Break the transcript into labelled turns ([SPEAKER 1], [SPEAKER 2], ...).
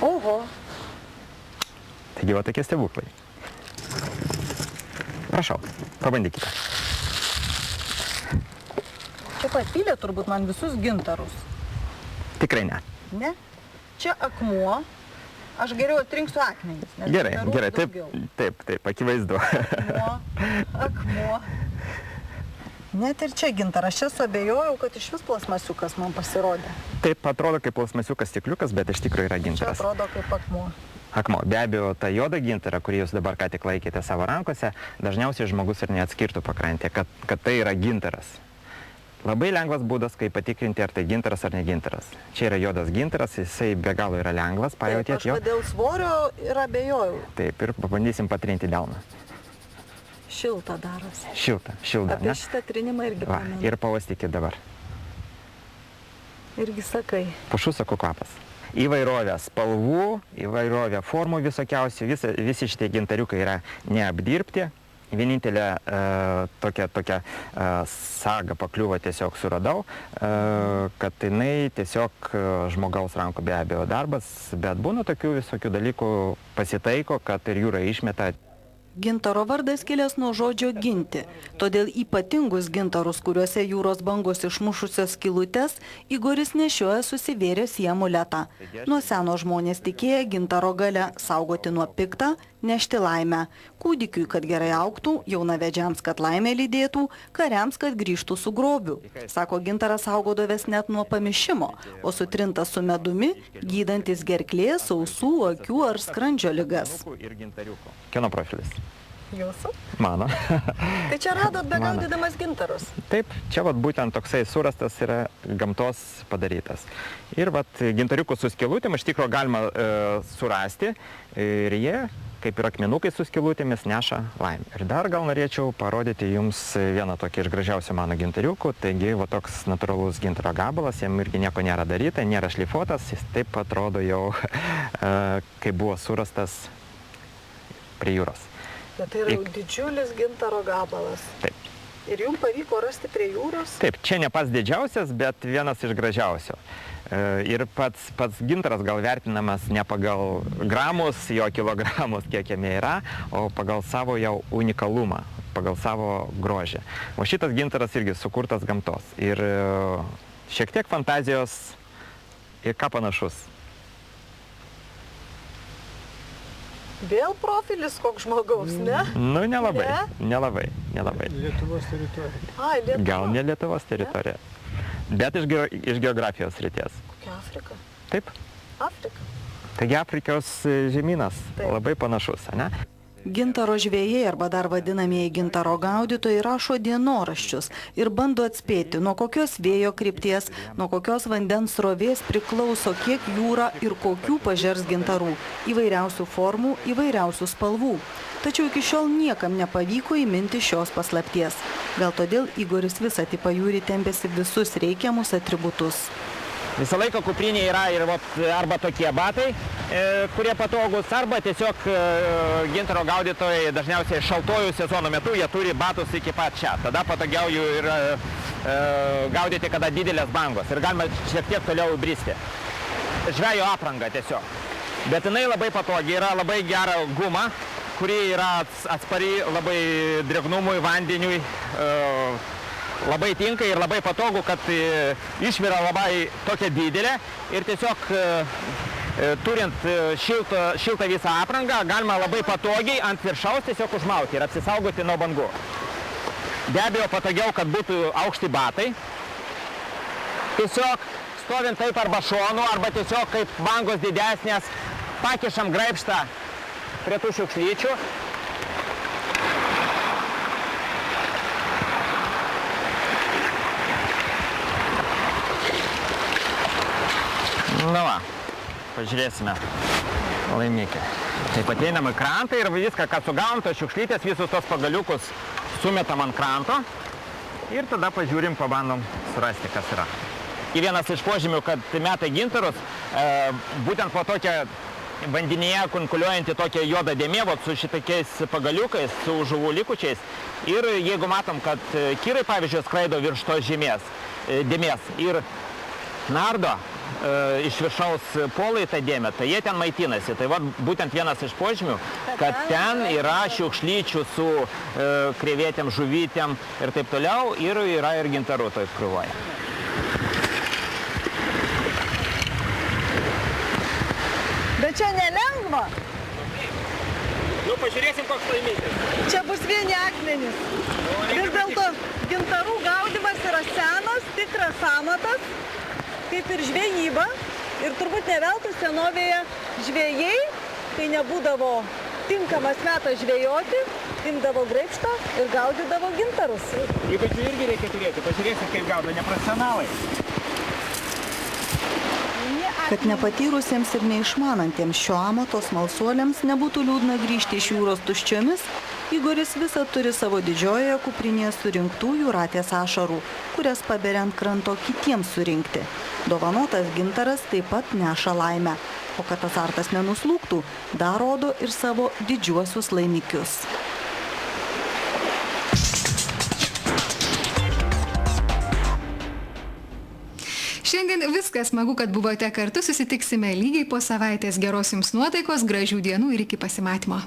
[SPEAKER 1] Oho.
[SPEAKER 2] Taigi va tokie stebuklai. Prašau, pabandykite.
[SPEAKER 1] Čia papylė turbūt man visus gintarus.
[SPEAKER 2] Tikrai ne.
[SPEAKER 1] Ne? Čia akmuo. Aš geriau atrinksiu akmenis.
[SPEAKER 2] Gerai, taip, akivaizdu.
[SPEAKER 1] Akmuo. Net ir čia gintaras. Čia suabejojau, kad iš vis plasmasiukas man pasirodė.
[SPEAKER 2] Taip, atrodo kaip plasmasiukas stikliukas, bet iš tikrųjų yra gintaras.
[SPEAKER 1] Čia atrodo kaip akmuo.
[SPEAKER 2] Akmuo. Be abejo, tą juodą gintarą, kurį jūs dabar ką tik laikėte savo rankose, dažniausiai žmogus ir neatskirtų pakrantė, kad tai yra gintaras. Labai lengvas būdas, kaip patikrinti, ar tai gintaras ar ne gintaras. Čia yra juodas gintaras, jisai be galo yra lengvas, pajautėt jo.
[SPEAKER 1] Aš dėl svorio ir abejojau.
[SPEAKER 2] Taip, ir pabandysim patrinti delną.
[SPEAKER 1] Šilta darosi.
[SPEAKER 2] Šilta, ne?
[SPEAKER 1] Apie šitą trinimą irgi pamenu.
[SPEAKER 2] Ir pavastykit dabar.
[SPEAKER 1] Irgi sakai.
[SPEAKER 2] Pušų sakų kvapas. Įvairovė spalvų, įvairovė formų visokiausių, visi šitie gintariukai yra neapdirbti. Vienintelė tokia saga pakliuvo tiesiog suradau, kad jinai tiesiog žmogaus rankų be abejo darbas, bet būna tokių visokių dalykų pasitaiko, kad ir jūra išmeta.
[SPEAKER 1] Gintaro vardas kilęs nuo žodžio ginti, todėl ypatingus gintarus, kuriuose jūros bangos išmušusios skylutes, Igoris nešioja susivėręs į amuletą. Nuo seno žmonės tikėjo gintaro gale saugoti nuo piktą, nešti laimę. Kūdikiui, kad gerai augtų, jaunavedžiams, kad laimė lydėtų, kariams, kad grįžtų su grobiu. Sako, gintaras saugodavęs net nuo pamišimo, o sutrintas su medumi, gydantis gerklės, ausų, akių ar skrandžio ligas.
[SPEAKER 2] Kieno profilis?
[SPEAKER 1] Jūsų?
[SPEAKER 2] Mano.
[SPEAKER 1] Tai čia radot begaudydamas gintarus?
[SPEAKER 2] Taip, čia vat būtent toksai surastas yra gamtos padarytas. Ir vat gintariukų su skylutėm iš tikro galima surasti ir jie, kaip ir akmenukai su skylutėmis, neša laimę. Ir dar gal norėčiau parodyti jums vieną tokį iš gražiausių mano gintariukų. Taigi, va toks natūralus gintaro gabalas, jam irgi nieko nėra daryta, nėra šlifuotas, jis taip atrodo jau, kai buvo surastas prie jūros.
[SPEAKER 1] Bet tai yra didžiulis gintaro gabalas.
[SPEAKER 2] Taip.
[SPEAKER 1] Ir jums pavyko rasti prie jūros?
[SPEAKER 2] Taip, čia ne pats didžiausias, bet vienas iš gražiausių. Ir pats gintaras gal vertinamas ne pagal gramus, jo kilogramus, kiek jame yra, o pagal savo jau unikalumą, pagal savo grožį. O šitas gintaras irgi sukurtas gamtos. Ir šiek tiek fantazijos ir ką panašus.
[SPEAKER 1] Vėl profilis koks žmogaus, ne?
[SPEAKER 2] Nu, nelabai.
[SPEAKER 3] Lietuvos teritorija.
[SPEAKER 1] Ai, Lietuva.
[SPEAKER 2] Gal ne Lietuvos teritorija, bet iš geografijos srities.
[SPEAKER 1] Kokia Afrika?
[SPEAKER 2] Taip.
[SPEAKER 1] Afrika.
[SPEAKER 2] Taigi Afrikos žemynas labai panašus, ne?
[SPEAKER 1] Gintaro žvejai arba dar vadinamieji gintaro gaudytojai rašo dienoraščius ir bando atspėti, nuo kokios vėjo krypties, nuo kokios vandens srovės priklauso kiek jūra ir kokių pažers gintarų, įvairiausių formų, įvairiausių spalvų. Tačiau iki šiol niekam nepavyko įminti šios paslapties. Gal todėl Igoris visatį pajūrį tempėsi visus reikiamus atributus.
[SPEAKER 2] Visą laiką kuprinė yra ir arba tokie batai, kurie patogus, arba tiesiog gintaro gaudytojai dažniausiai šaltojų sezono metu jie turi batus iki pat čia. Tada patogiau jų ir gaudyti, kada didelės bangos ir galima šiek tiek toliau bristi. Žvejo apranga tiesiog. Bet jinai labai patogi, yra labai gera guma, kuri yra atspari labai drėgnumui, vandeniui. Labai tinka ir labai patogu, kad išvira labai tokia didelė ir tiesiog turint šiltą visą aprangą galima labai patogiai ant viršaus tiesiog užmauti ir apsisaugoti nuo bangų. Be abejo patogiau, kad būtų aukšti batai. Tiesiog stovint taip arba šonu, arba tiesiog kaip bangos didesnės, pakišam graibštą prie tų šiukšlyčių. Nu va, pažiūrėsime laimikį. Taip ateinam į krantą ir viską, ką sugavom, tos šiukšlytės, visus tos pagaliukus sumetam ant kranto ir tada pažiūrim, pabandom surasti, kas yra. Ir vienas iš požymių, kad meta gintarus, būtent po tokią vandenyje kunkuliuojantį tokią juodą dėmė, su šitokiais pagaliukais, su žuvų likučiais. Ir jeigu matom, kad kirai, pavyzdžiui, skraido virš tos dėmės ir nardo iš viršaus puola į tą dėmę, tai jie ten maitinasi. Tai va, būtent vienas iš požymių, kad ten yra šiukšlyčių su krevetėm, žuvytėm ir taip toliau, ir yra ir gintarų toj krūvoje.
[SPEAKER 4] Bet čia nelengva.
[SPEAKER 2] Nu, pažiūrėsim, koks laimikis.
[SPEAKER 4] Čia bus vieni akmenys. Vis dėlto gintarų gaudymas yra senas, tikras amatas, kaip ir žvejyba. Ir turbūt ne veltui senovėje žvejai, kai nebūdavo tinkamas metas žvejoti, imdavo graibštą ir gaudydavo gintarus.
[SPEAKER 2] Įgūdžių irgi reikia turėti. Pažiūrėsim, kaip gaudo neprofesionalai.
[SPEAKER 1] Kad nepatyrusiems ir neišmanantiems šio amato smalsuoliams nebūtų liūdna grįžti iš jūros tuščiomis, Igoris visą turi savo didžiojoje kuprinėje surinktų jūratės ašarų, kurias paberia ant kranto kitiems surinkti. Dovanotas gintaras taip pat neša laimę. O kad azartas nenuslūgtų, dar rodo ir savo didžiuosius laimikius.
[SPEAKER 5] Šiandien viskas, smagu, kad buvote kartu, susitiksime lygiai po savaitės. Geros jums nuotaikos, gražių dienų ir iki pasimatymo.